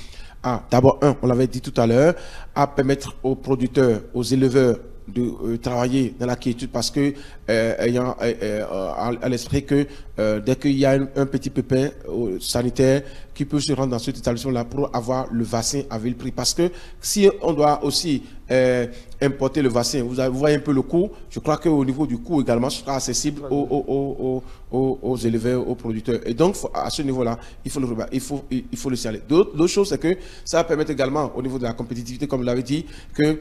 à, d'abord, on l'avait dit tout à l'heure, à permettre aux producteurs, aux éleveurs de travailler dans la quiétude, parce que ayant à l'esprit que dès qu'il y a un petit pépin sanitaire qui peut se rendre dans cet établissement-là pour avoir le vaccin à vil prix. Parce que si on doit aussi importer le vaccin, vous voyez un peu le coût, je crois qu'au niveau du coût également, ce sera accessible aux éleveurs, aux producteurs. Et donc, à ce niveau-là, il faut le signaler. L'autre chose, c'est que ça va permettre également, au niveau de la compétitivité, comme vous l'avez dit, que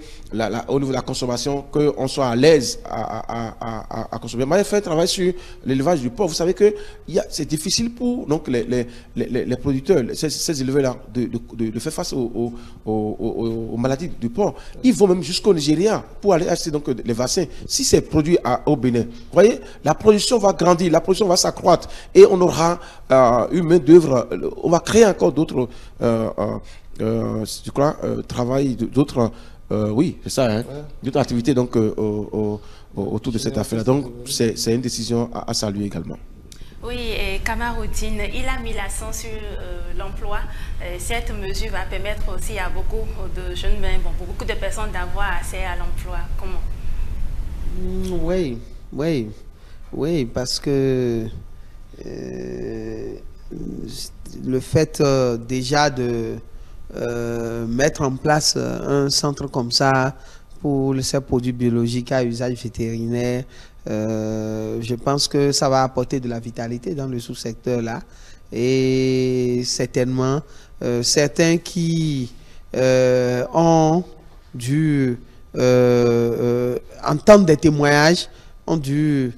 au niveau de la consommation, qu'on soit à l'aise à consommer. Moi, j'ai fait un travail sur l'élevage du porc. Vous savez que c'est difficile pour donc, les producteurs, ces éleveurs-là, de faire face aux maladies du porc. Ils vont même jusqu'au Nigeria pour aller acheter donc, les vaccins. Si c'est produit au Bénin, vous voyez, la production va grandir, la production va s'accroître et on aura une main d'œuvre. On va créer encore d'autres, je crois, travail, d'autres, oui, c'est ça, hein, d'autres activités donc, autour de cette affaire. Donc, c'est une décision à saluer également. Oui, et Kamaroudine, il a mis l'accent sur l'emploi. Cette mesure va permettre aussi à beaucoup de jeunes, pour beaucoup de personnes d'avoir accès à l'emploi. Comment? Oui, parce que le fait déjà de mettre en place un centre comme ça pour ces produits biologiques à usage vétérinaire. Je pense que ça va apporter de la vitalité dans le sous-secteur là. Et certainement, certains qui ont dû entendre des témoignages, ont dû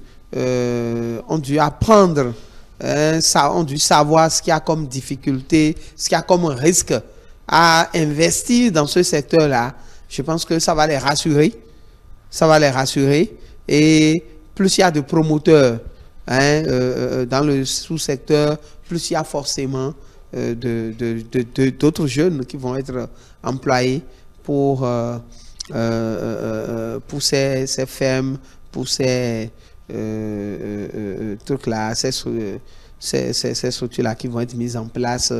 apprendre, ont dû savoir ce qu'il y a comme difficulté, ce qu'il y a comme risque à investir dans ce secteur-là. Je pense que ça va les rassurer. Ça va les rassurer. Et plus il y a de promoteurs dans le sous-secteur, plus il y a forcément d'autres jeunes qui vont être employés pour ces fermes, pour ces trucs-là, ces structures-là qui vont être mises en place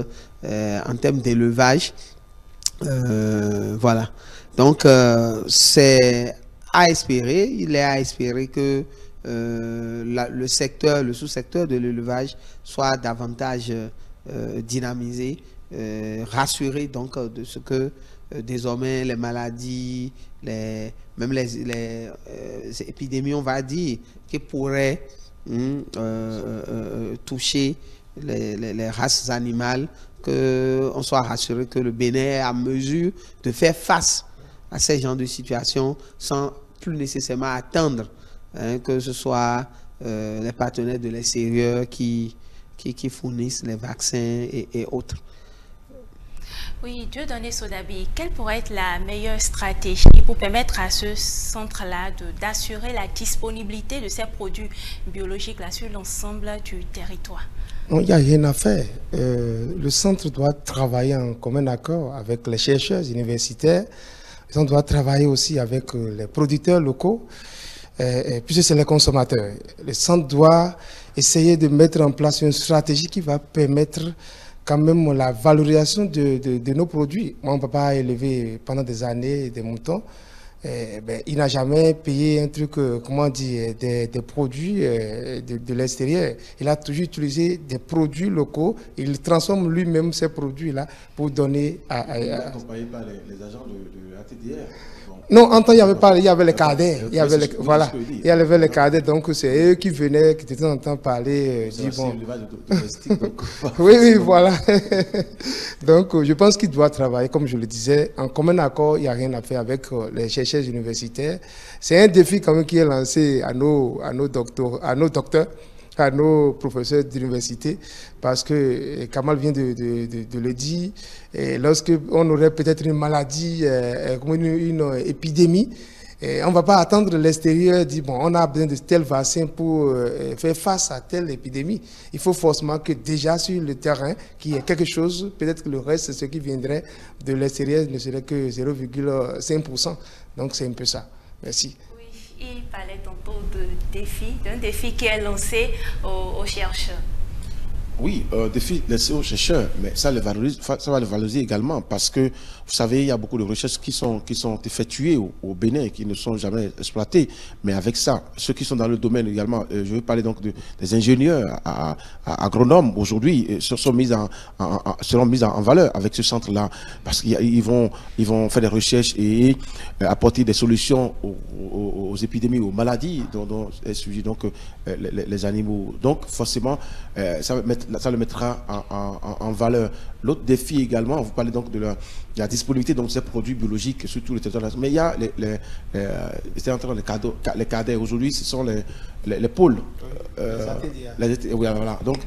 en termes d'élevage. Voilà. Donc, c'est à espérer, il est à espérer que le sous-secteur de l'élevage soit davantage dynamisé, rassuré donc de ce que désormais les maladies, même les épidémies, on va dire, qui pourraient toucher les races animales, qu'on soit rassuré que le Bénin est à mesure de faire face à ces genres de situations sans plus nécessairement attendre que ce soit les partenaires de l'extérieur qui fournissent les vaccins et autres. Oui, Dieudonné Sodabi, quelle pourrait être la meilleure stratégie pour permettre à ce centre-là d'assurer la disponibilité de ces produits biologiques là, sur l'ensemble du territoire? Il n'y a rien à faire. Le centre doit travailler en commun accord avec les chercheurs universitaires. Le centre doit travailler aussi avec les producteurs locaux, puisque c'est les consommateurs. Le centre doit essayer de mettre en place une stratégie qui va permettre quand même la valorisation de nos produits. Moi, on ne peut pas élever pendant des années des moutons. Il n'a jamais payé un truc, comment dire, des produits de l'extérieur. Il a toujours utilisé des produits locaux. Il transforme lui-même ces produits-là pour donner à... Il n'est pas accompagné par les agents de ATDR. Non, en temps, il y avait les cadets. Il y avait les cadets, donc c'est eux qui venaient, qui de temps en temps parler. Bon. Oui, voilà. Donc, je pense qu'il doit travailler, comme je le disais, en commun accord. Il n'y a rien à faire avec les chercheurs universitaires. C'est un défi quand même qui est lancé à nos docteurs, à nos professeurs d'université, parce que Kamal vient de le dire, lorsqu'on aurait peut-être une maladie, une épidémie, on ne va pas attendre l'extérieur, dire bon, on a besoin de tel vaccin pour faire face à telle épidémie. Il faut forcément que déjà sur le terrain, qu'il y ait quelque chose, peut-être que le reste, ce qui viendrait de l'extérieur ne serait que 0,5%. Donc c'est un peu ça. Merci. Il parlait tantôt d'un défi qui est lancé aux chercheurs. Oui, défi laissé aux chercheurs, mais ça va le valoriser également parce que, vous savez, il y a beaucoup de recherches qui sont effectuées au Bénin et qui ne sont jamais exploitées. Mais avec ça, ceux qui sont dans le domaine également, je veux parler donc des ingénieurs agronomes aujourd'hui, seront mis en valeur avec ce centre-là parce qu'ils vont faire des recherches et apporter des solutions aux épidémies, aux maladies dont est sujet donc les animaux. Donc forcément, ça le mettra en valeur. L'autre défi également, vous parlez donc de la disponibilité de ces produits biologiques sur tout le territoire. Mais il y a les cadets. Aujourd'hui, ce sont les pôles. Oui, voilà. Donc,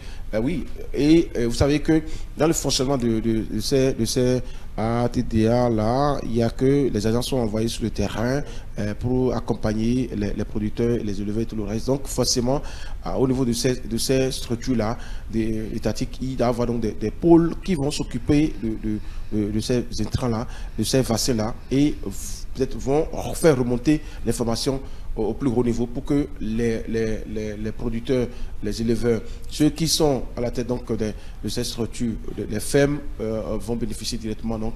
oui. Et vous savez que dans le fonctionnement de ces ATDA là, il n'y a que les agents sont envoyés sur le terrain pour accompagner les producteurs, les éleveurs et tout le reste. Donc forcément, au niveau de ces structures-là, étatiques, il doit y avoir donc des pôles qui vont s'occuper de ces intrants-là, de ces vaccins-là, et peut-être vont faire remonter l'information au plus gros niveau pour que les producteurs, les éleveurs, ceux qui sont à la tête donc de ces structures, les fermes, vont bénéficier directement donc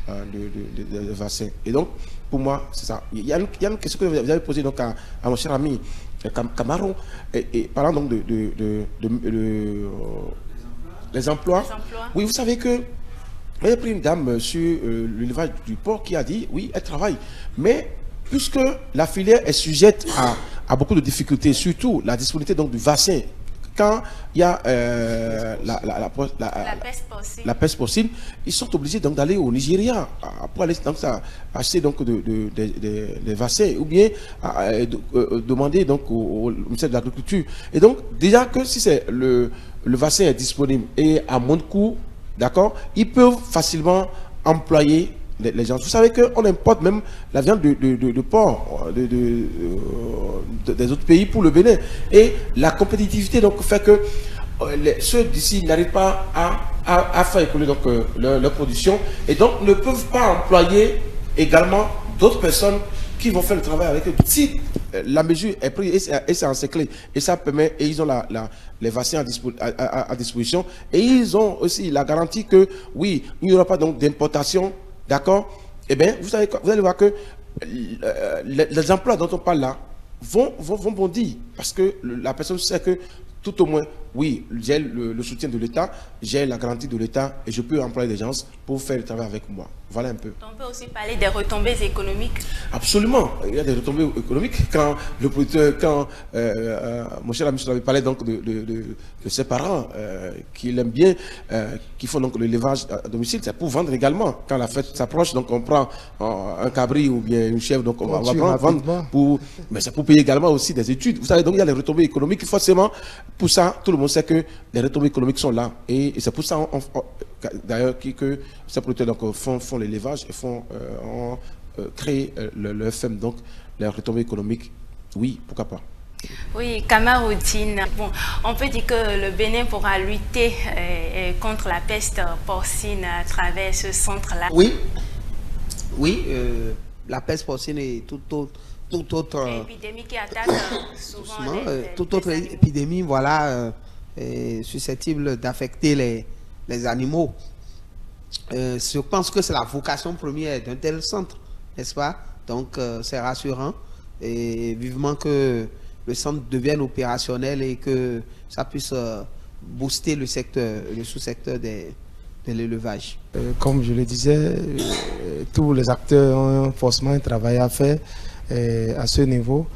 de vaccins. Et donc, pour moi, c'est ça. Il y a une question que vous avez posée donc à mon cher ami Camaro, et parlant donc les emplois. Oui, vous savez que il y a pris une dame sur l'élevage du porc qui a dit, oui, elle travaille, mais puisque la filière est sujette à beaucoup de difficultés, surtout la disponibilité donc, du vaccin. Quand il y a la peste porcine, ils sont obligés donc d'aller au Nigeria pour aller donc, acheter donc, des vaccins ou bien demander donc, au ministère de l'Agriculture. Et donc, déjà que si c'est le vaccin est disponible et à moins de coût, d'accord, ils peuvent facilement employer les gens. Vous savez qu'on importe même la viande de porc des autres pays pour le Bénin. Et la compétitivité donc, fait que ceux d'ici n'arrivent pas à faire écouler donc, leur production et donc ne peuvent pas employer également d'autres personnes qui vont faire le travail avec eux. Si la mesure est prise et c'est encerclé, et ça permet, et ils ont les vaccins à disposition, et ils ont aussi la garantie que, oui, il n'y aura pas donc d'importation. D'accord? Eh bien, vous allez voir que les emplois dont on parle là vont bondir. Parce que la personne sait que, tout au moins, oui, j'ai le soutien de l'État, j'ai la garantie de l'État et je peux employer des gens pour faire le travail avec moi. Voilà un peu. On peut aussi parler des retombées économiques. Absolument. Il y a des retombées économiques. Quand le producteur, mon cher ami avait parlé donc de ses parents qui l'aiment bien, qui font donc l'élevage à domicile, c'est pour vendre également. Quand la fête s'approche, donc on prend un cabri ou bien une chèvre, donc on va vendre mais c'est pour payer également aussi des études. Vous savez, donc il y a les retombées économiques. Forcément, pour ça, tout le monde sait que les retombées économiques sont là. Et c'est pour ça, d'ailleurs, que ces producteurs donc, font l'élevage et ont créé le FM, donc les retombées économiques. Oui, pourquoi pas. Oui, Kamaroudine, bon, on peut dire que le Bénin pourra lutter contre la peste porcine à travers ce centre-là. Oui, la peste porcine et toute autre épidémie qui attaque souvent toute autre épidémie, voilà, est susceptible d'affecter les animaux. Je pense que c'est la vocation première d'un tel centre, n'est-ce pas? Donc c'est rassurant et vivement que le centre devienne opérationnel et que ça puisse booster le sous-secteur de l'élevage. Comme je le disais, tous les acteurs ont forcément un travail à faire à ce niveau.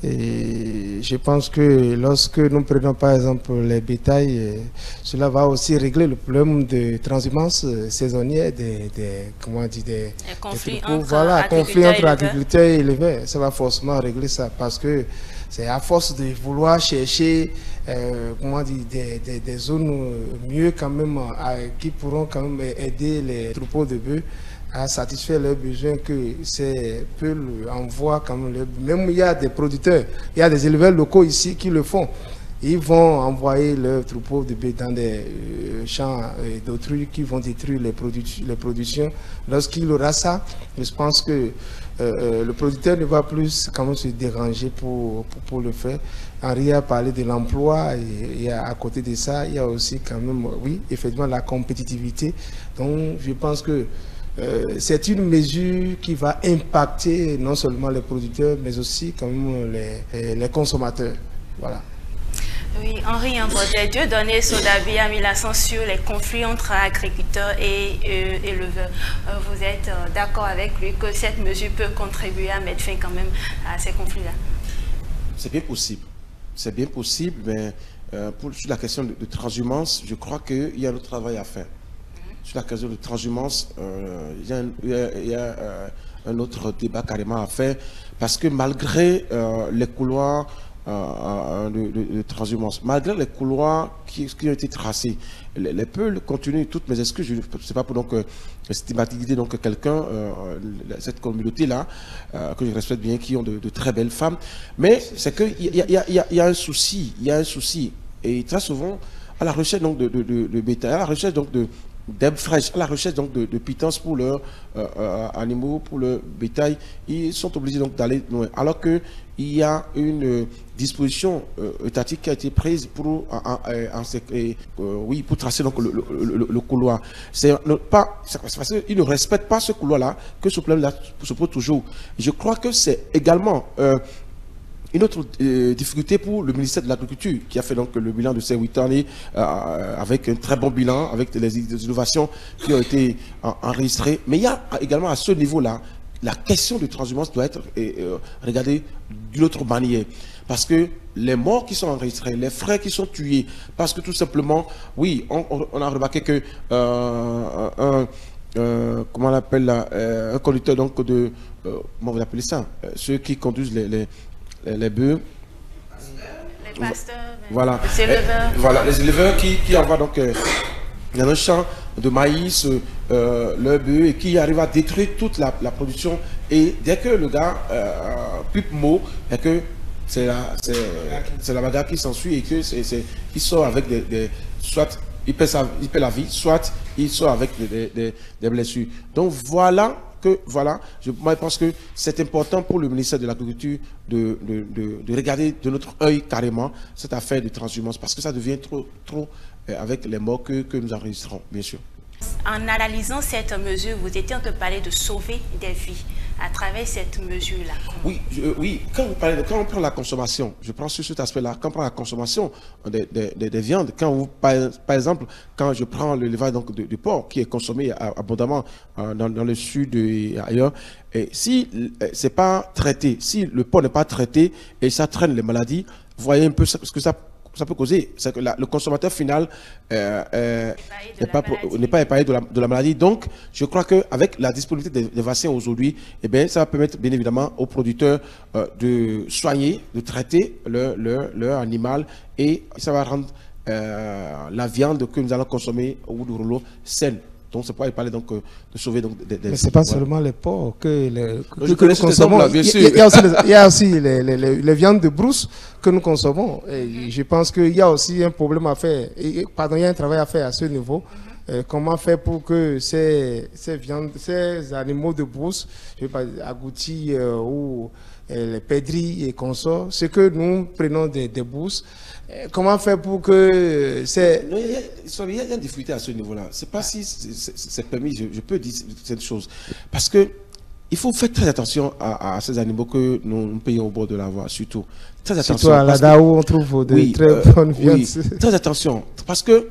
Et je pense que lorsque nous prenons par exemple les bétails, cela va aussi régler le problème de transhumance saisonnière, des conflits entre agriculteurs et éleveurs. Ça va forcément régler ça parce que c'est à force de vouloir chercher des zones mieux quand même qui pourront quand même aider les troupeaux de bœufs à satisfaire leurs besoins, que c'est peu envoie quand même. Même il y a des producteurs, il y a des éleveurs locaux ici qui le font. Ils vont envoyer leurs troupeaux de bœufs dans des champs d'autrui qui vont détruire les productions. Lorsqu'il aura ça, je pense que le producteur ne va plus quand même se déranger pour le faire. Henri a parlé de l'emploi et à côté de ça, il y a aussi quand même, oui, effectivement, la compétitivité. Donc, je pense que c'est une mesure qui va impacter non seulement les producteurs, mais aussi quand même les consommateurs. Voilà. Oui, Henri Ambrodet, Dieudonné Sodabi a mis l'accent sur les conflits entre agriculteurs et éleveurs. Vous êtes d'accord avec lui que cette mesure peut contribuer à mettre fin quand même à ces conflits-là? C'est bien possible. C'est bien possible, mais sur la question de transhumance, je crois qu'il y a un autre travail à faire. Sur la question de transhumance, il y a un autre débat carrément à faire, parce que malgré les couloirs de transhumance, malgré les couloirs qui ont été tracés, les peuples continuent, toutes mes excuses, je ne sais pas pour donc stigmatiser donc quelqu'un, cette communauté-là, que je respecte bien, qui ont de très belles femmes, mais c'est qu'il y a un souci, et très souvent, à la recherche donc de bétail, à la recherche donc d'herbes fraîches, à la recherche donc de pitance pour leurs animaux, pour le bétail, ils sont obligés donc d'aller loin. Alors qu'il y a une disposition étatique qui a été prise pour pour tracer donc le couloir. Parce qu'ils ne respectent pas ce couloir-là que ce problème-là se pose toujours. Je crois que c'est également une autre difficulté pour le ministère de l'Agriculture, qui a fait donc le bilan de ces 8 années avec un très bon bilan, avec les innovations qui ont été enregistrées. Mais il y a également à ce niveau-là la question de transhumance doit être regardée d'une autre manière. Parce que les morts qui sont enregistrés, les frères qui sont tués, parce que tout simplement, oui, on a remarqué que comment on appelle là, un conducteur donc de, comment vous appelez ça, ceux qui conduisent les bœufs. Les pasteurs, voilà. les éleveurs. Voilà, les éleveurs qui envoient donc dans un champ de maïs, leur bœuf, et qui arrivent à détruire toute la production. Et dès que le gars pipe mot, et que c'est la bagarre qui s'ensuit et que il sort avec soit il perd la vie, soit il sort avec des blessures. Donc voilà que moi je pense que c'est important pour le ministère de l'Agriculture de regarder de notre œil carrément cette affaire de transhumance, parce que ça devient trop avec les morts que nous enregistrons, bien sûr. En analysant cette mesure, vous étiez en train de parler de sauver des vies à travers cette mesure-là. Oui, quand on prend la consommation, je prends sur cet aspect-là, quand on prend la consommation des viandes, par exemple, quand je prends l'élevage de porc qui est consommé abondamment dans le sud et ailleurs, et si c'est pas traité, si le porc n'est pas traité et ça traîne les maladies, vous voyez un peu ce que ça peut causer, c'est que le consommateur final n'est pas épargné de la maladie. Donc, je crois qu'avec la disponibilité des vaccins aujourd'hui, eh bien, ça va permettre bien évidemment aux producteurs de soigner, de traiter leur animal, et ça va rendre la viande que nous allons consommer au bout du rouleau saine. Donc, c'est pour parler donc, de sauver donc, des mais ce n'est pas seulement les porcs que nous consommons. Là, bien sûr. Il y a aussi les viandes de brousse que nous consommons. Et je pense qu'il y a aussi un problème à faire. Il y a un travail à faire à ce niveau. Comment faire pour que ces animaux de brousse, je ne sais pas, agoutis ou les pèdris et consorts, ce que nous prenons des brousses, comment faire pour que c'est... Il y a une difficulté à ce niveau-là. C'est pas si c'est permis, je peux dire cette chose. Parce que il faut faire très attention à ces animaux que nous payons au bord de la voie, surtout. Très attention. Surtout à la DAO, on trouve de très bonnes viandes. Oui, très attention. Parce que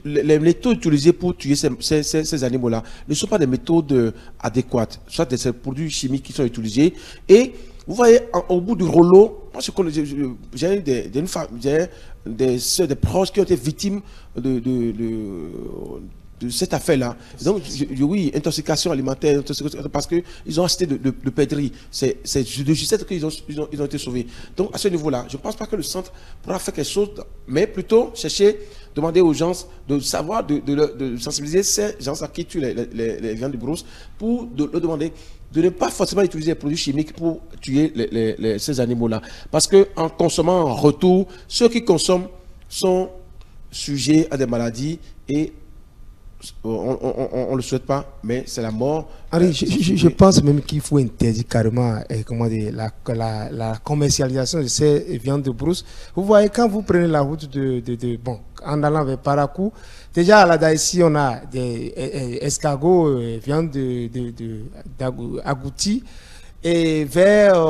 les méthodes utilisées pour tuer ces animaux-là ne sont pas des méthodes adéquates. Soit des produits chimiques qui sont utilisés. Et vous voyez, au bout du rouleau, moi j'ai des proches qui ont été victimes de cette affaire-là. Donc, oui, intoxication alimentaire, parce qu'ils ont acheté de pèderie. C'est de justesse qu'ils ont été sauvés. Donc, à ce niveau-là, je ne pense pas que le centre pourra faire quelque chose, mais plutôt chercher, demander aux gens de savoir, de sensibiliser ces gens à qui tuent les viandes de brousse, pour leur demander de ne pas forcément utiliser des produits chimiques pour tuer ces animaux-là. Parce qu'en consommant en retour, ceux qui consomment sont sujets à des maladies, et on ne le souhaite pas, mais c'est la mort. Henri, je pense même qu'il faut interdire carrément la commercialisation de ces viandes de brousse. Vous voyez, quand vous prenez la route en allant vers Parakou, déjà à la Daïsi, on a des escargots, viande agoutis. Et vers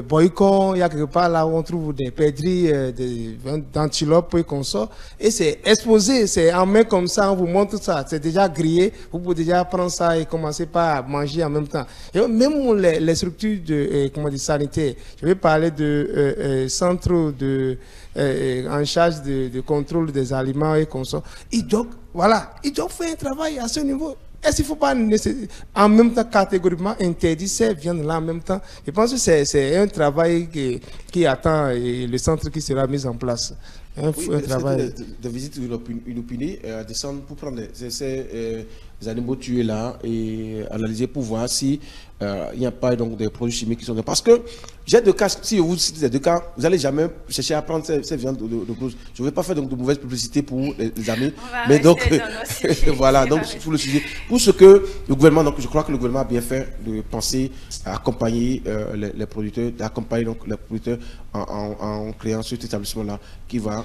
Boycon, il y a quelque part là où on trouve des pèdris, des antilopes et consorts. Et c'est exposé, c'est en main comme ça, on vous montre ça. C'est déjà grillé, vous pouvez déjà prendre ça et commencer par manger en même temps. Et même les structures sanitaires, je vais parler de centres en charge de contrôle des aliments et consorts. Ils doivent faire un travail à ce niveau. Est-ce qu'il ne faut pas en même temps catégoriquement interdire ces viandes-là en même temps? Je pense que c'est un travail qui attend le centre qui sera mis en place. Un travail de visite inopinée, descendre pour prendre ces animaux tués là et analyser pour voir si il n'y a pas donc des produits chimiques qui sont là. Parce que j'ai deux cas, si vous citez ces deux cas, vous n'allez jamais chercher à prendre ces viandes de brousse. Je ne vais pas faire donc de mauvaise publicité pour les amis. Mais donc, voilà, donc pour le sujet. Pour ce que le gouvernement, donc je crois que le gouvernement a bien fait de penser à accompagner les producteurs, d'accompagner donc les producteurs en créant cet établissement-là qui va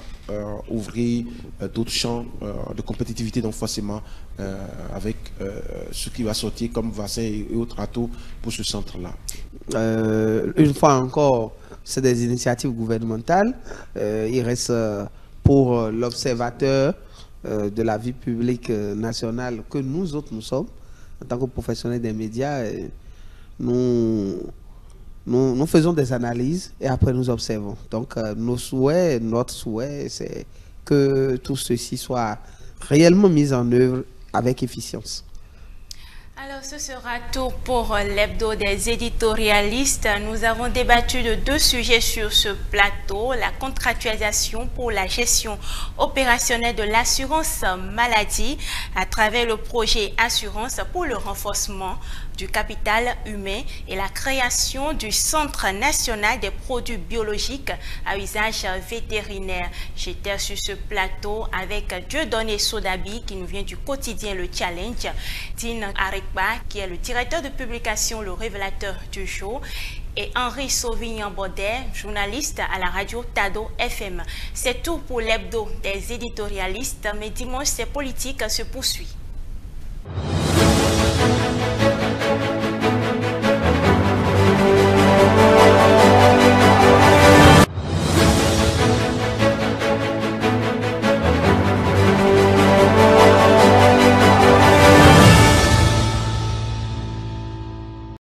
ouvrir d'autres champs de compétitivité, donc forcément avec ce qui va sortir comme vaccin et autres atouts pour ce centre-là. Une fois encore, c'est des initiatives gouvernementales. Il reste pour l'observateur de la vie publique nationale que nous autres nous sommes, en tant que professionnels des médias, nous faisons des analyses et après nous observons. Donc, notre souhait, c'est que tout ceci soit réellement mis en œuvre avec efficience. Alors, ce sera tout pour l'hebdo des éditorialistes. Nous avons débattu de 2 sujets sur ce plateau. La contractualisation pour la gestion opérationnelle de l'assurance maladie à travers le projet Assurance pour le renforcement du capital humain et la création du Centre national des produits biologiques à usage vétérinaire. J'étais sur ce plateau avec Dieudonné Sodabi qui nous vient du quotidien Le Challenge, Dean Arekba qui est le directeur de publication Le Révélateur du jour et Henri Sauvignon-Baudet, journaliste à la radio Tado FM. C'est tout pour l'hebdo des éditorialistes, mais dimanche c'est politique se poursuit.